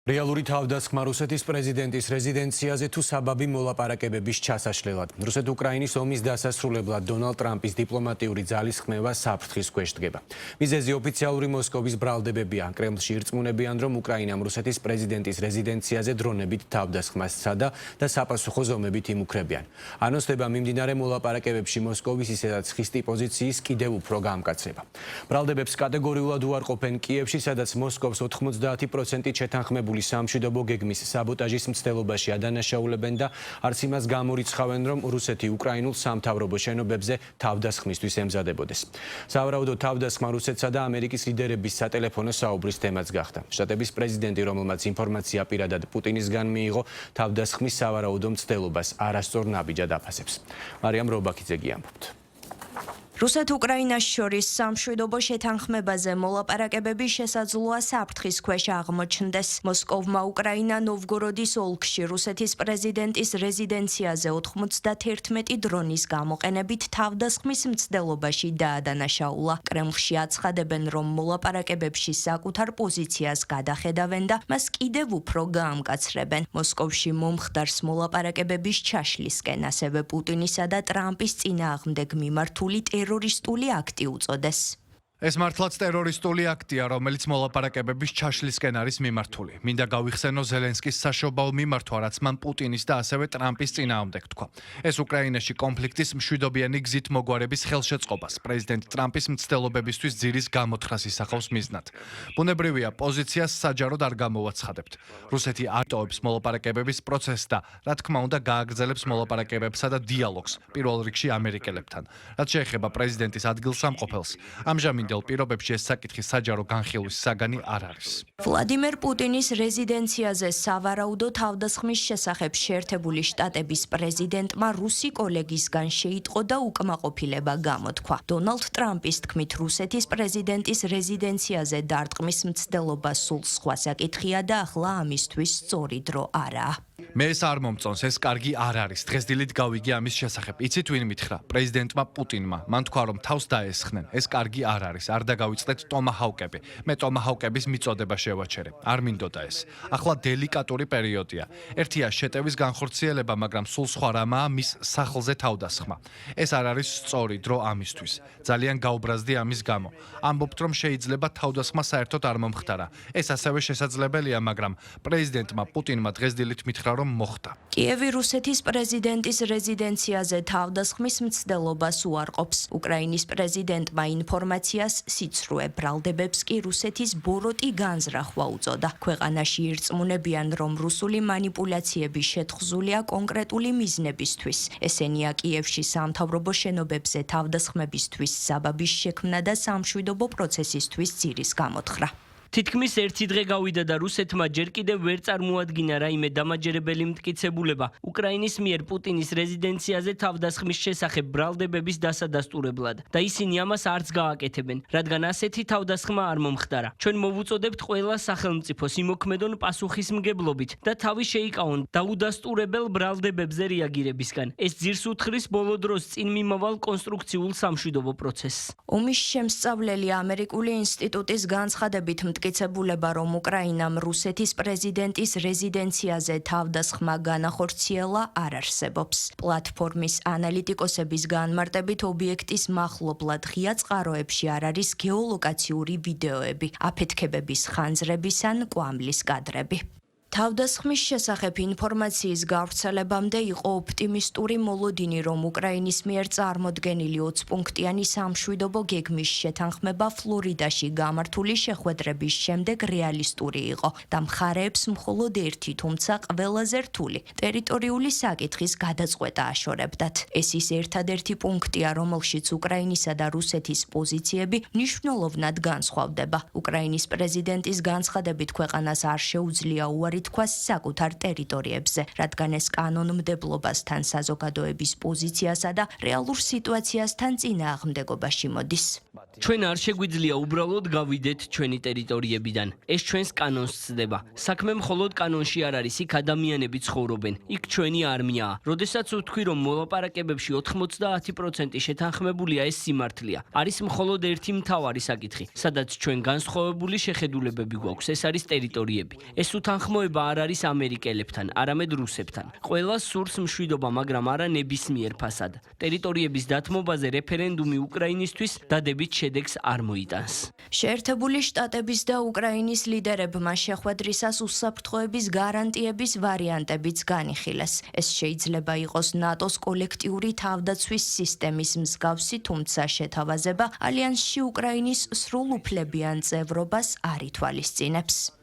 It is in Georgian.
რეალური თავდასხმა რუსეთის პრეზიდენტის რეზიდენციაზე თუ საბაბი მოლაპარაკებების ჩასაშლელად. რუსეთ-უკრაინის ომის დასასრულებლად დონალდ ტრამპის დიპლომატიური ძალისხმევა საფრთხის ქვეშ დგება. მიზეზი ოფიციალური მოსკოვის ბრალდებებია. კრემლში ირწმუნებიან, რომ უკრაინამ რუსეთის პრეზიდენტის რეზიდენციაზე დრონებით თავდასხმას სცადა და საპასუხო ზომებით იმუქრებიან. ანონსდება მიმდინარე მოლაპარაკებებში მოსკოვის ისედაც ხისტი პოზიციის კიდევ უფრო გამკაცება. ბრალდებებს კატეგორიულად უარყოფენ კიევში, სადაც მოსკოვს 90% შეთანხმებული სამშვიდობო გეგმის საბოტაჟის მცდელობაში ადანაშაულებენ და არც იმას გამორიცხავენ, რომ რუსეთი უკრაინულ სამთავრობო შენობებზე თავდასხმისთვის ემზადებოდეს. სავარაუდო თავდასხმა რუსეთსა და ამერიკის ლიდერების სატელეფონო საუბრის თემაც გახდა. შტატების პრეზიდენტი, რომელმაც ინფორმაცია პირადად პუტინისგან მიიღო, თავდასხმის სავარაუდო მცდელობას არასწორ ნაბიჯად აფასებს. მარიამ რობაქიძე ამბობთ. რუსეთ-უკრაინას შორის სამშვიდობო შეთანხმებაზე მოლაპარაკებების შესაძლოა საფრთხის ქვეშ აღმოჩნდეს. მოსკოვმა უკრაინა ნოვგოროდის ოლქში რუსეთის პრეზიდენტის რეზიდენციაზე 91 დრონის გამოყენებით თავდასხმის მცდელობაში დაადანაშაულა. კრემლში აცხადებენ, რომ მოლაპარაკებებში საკუთარ პოზიციას გადახედავენ და მას კიდევ უფრო გაამკაცრებენ. მოსკოვში მომხდარს მოლაპარაკებების ჩაშლისკენ, ასევე პუტინისა და ტრამპის წინააღმდეგ მიმართული ტერორისტული აქტი უწოდეს. ეს მართლაც ტერორისტული აქტია, რომელიც მოლაპარაკებების ჩაშლისკენ არის მიმართული. მინდა გავიხსენო ზელენსკის საშობაო მიმართვა, რაც მან პუტინის და ასევე ტრამპის წინააღმდეგ თქვა. ეს უკრაინაში კონფლიქტის მშვიდობიანი გზით მოგვარების ხელშეწყობას პრეზიდენტ ტრამპის მცდელობებისთვის ძირის გამოთხრას ისახავს მიზნად. ბუნებრივია, პოზიციას საჯაროდ არ გამოვაცხადებთ. რუსეთი არ ტოვებს მოლაპარაკებების პროცესს და, რა თქმა უნდა, გააგრძელებს მოლაპარაკებებსა და დიალოგს, პირველ რიგში ამერიკელებთან. რაც შეეხება პრეზიდენტის ადგილსამყოფელს, ამჟამად პირობებში ეს საკითხი საჯარო განხილვის საგანი არ არის. ვლადიმერ პუტინის რეზიდენციაზე სავარაუდო თავდასხმის შესახებ შეერთებული შტატების პრეზიდენტმა რუსი კოლეგისგან შეიტყო და უკმაყოფილება გამოთქვა. დონალდ ტრამპის თქმით, რუსეთის პრეზიდენტის რეზიდენციაზე დარტყმის მცდელობა სულ სხვა საკითხია და ახლა ამისთვის სწორი დრო არაა. მე ეს არ მომწონს, ეს კარგი არ არის. დღეს დილით გავიგე ამის შესახებ. იცით ვინ მითხრა? პრეზიდენტმა პუტინმა. მან თქვა, რომ თავს დაესხნენ. ეს კარგი არ არის. არ დაგავიწყდეთ ტომაჰავკები. მე ტომაჰავკების მიწოდება შევაჩერე. არ მინდოდა ეს. ახლა დელიკატური პერიოდია. ერთია შეტევის განხორციელება, მაგრამ სულ სხვა რამაა მის სახლზე თავდასხმა. ეს არ არის სწორი დრო ამისთვის. ძალიან გაუბრაზდი ამის გამო. ამბობთ, რომ შეიძლება თავდასხმა საერთოდ არ მომხდარა. ეს ასევე შესაძლებელია, მაგრამ პრეზიდენტმა პუტინმა დღეს დილით მითხრა, რომ მოხდა. კიევი რუსეთის პრეზიდენტის რეზიდენციაზე თავდასხმის მცდელობას უარყოფს. უკრაინის პრეზიდენტმა ინფორმაციას სიცრუე, ბრალდებებს კი რუსეთის ბოროტი განზრახვა უწოდა. ქვეყანაში ირწმუნებიან, რომ რუსული манипуляციები შეთხზულია კონკრეტული მიზნებისთვის. ესენია კიევში სამთავრობო შენობებზე თავდასხმებისთვის საბაბის შექმნა და სამშვიდობო პროცესისთვის ძირის გამოთხრა. თითქმის ერთი დღე გავიდა და რუსეთმა ჯერ კიდევ ვერ წარმოადგინა რაიმე დამაჯერებელი მტკიცებულება უკრაინის მიერ პუტინის რეზიდენციაზე თავდასხმის შესახებ ბრალდებების დასადასტურებლად და ისინი ამას არც გააკეთებენ, რადგან ასეთი თავდასხმა არ მომხდარა. ჩვენ მოვუწოდებთ ყველა სახელმწიფოს იმოქმედონ პასუხისმგებლობით და თავი შეიკავონ დაუდასტურებელ ბრალდებებზე რეაგირებისგან. ეს ძირს უთხრის ბოლო დროს წინ მიმავალ კონსტრუქციულ სამშვიდობო პროცესს. ომის შემსწავლელი ამერიკული ინსტიტუტის განცხადებით მტკიცებულება, რომ უკრაინამ რუსეთის პრეზიდენტის რეზიდენციაზე თავდასხმა განახორციელა, არ არსებობს. პლატფორმის ანალიტიკოსების განმარტებით ობიექტის მახლობლად ღია წყაროებში არ არის გეოლოკაციური ვიდეოები, აფეთქებების ხანძრების ან კვამლის კადრები. თავდასხმის შესახებ ინფორმაციის გავრცელებამდე იყო ოპტიმისტური მოლოდინი, რომ უკრაინის მიერ წარმოდგენილი 20 პუნქტიანი სამშვიდობო გეგმის შეთანხმება ფლორიდაში გამართული შეხვედრების შემდეგ რეალისტური იყო და მხარეებს მხოლოდ ერთი, თუმცა ყველაზე რთული ტერიტორიული საკითხის გადაწყვეტა აშორებდათ. ეს ის ერთადერთი პუნქტია, რომელშიც უკრაინისა და რუსეთის პოზიციები მნიშვნელოვნად განსხვავდება. უკრაინის პრეზიდენტის განცხადებით, ქვეყანას არ შეუძლია უარი თქვას საკუთარ ტერიტორიებზე, რადგან ეს კანონმდებლობასთან, საზოგადოების პოზიციასა და რეალურ სიტუაციასთან წინააღმდეგობაში მოდის. ჩვენ არ შეგვიძლია უბრალოდ გავიდეთ ჩვენი ტერიტორიებიდან. ეს ჩვენს კანონს ცდება. საქმე მხოლოდ კანონში არ არის, იქ ადამიანები ცხოვრობენ. იქ ჩვენი არმიაა. როდესაც ვთქვი, რომ მოლაპარაკებებში 90% შეთანხმებულია, ეს სიმართლეა. არის მხოლოდ ერთი მთავარი საკითხი, სადაც ჩვენ განსხვავებული შეხედულებები გვაქვს. ეს არის ტერიტორიები. ეს უთანხმოება არ არის ამერიკელებთან, არამედ რუსებთან. ყველას სურს მშვიდობა, მაგრამ არა ნებისმიერ ფასად. ტერიტორიების დათმობაზე რეფერენდუმი უკრაინისთვის დადებით შედეგს არ მოიტანს. შეერთებული შტატების და უკრაინის ლიდერებმა შეხვედრისას უსაფრთხოების გარანტიების ვარიანტებიც განიხილეს. ეს შეიძლება იყოს ნატოს კოლექტიური თავდაცვის სისტემის მსგავსი, თუმცა შეთავაზება ალიანსში უკრაინის სრულუფლებიან წევრობას არ ითვალისწინებს.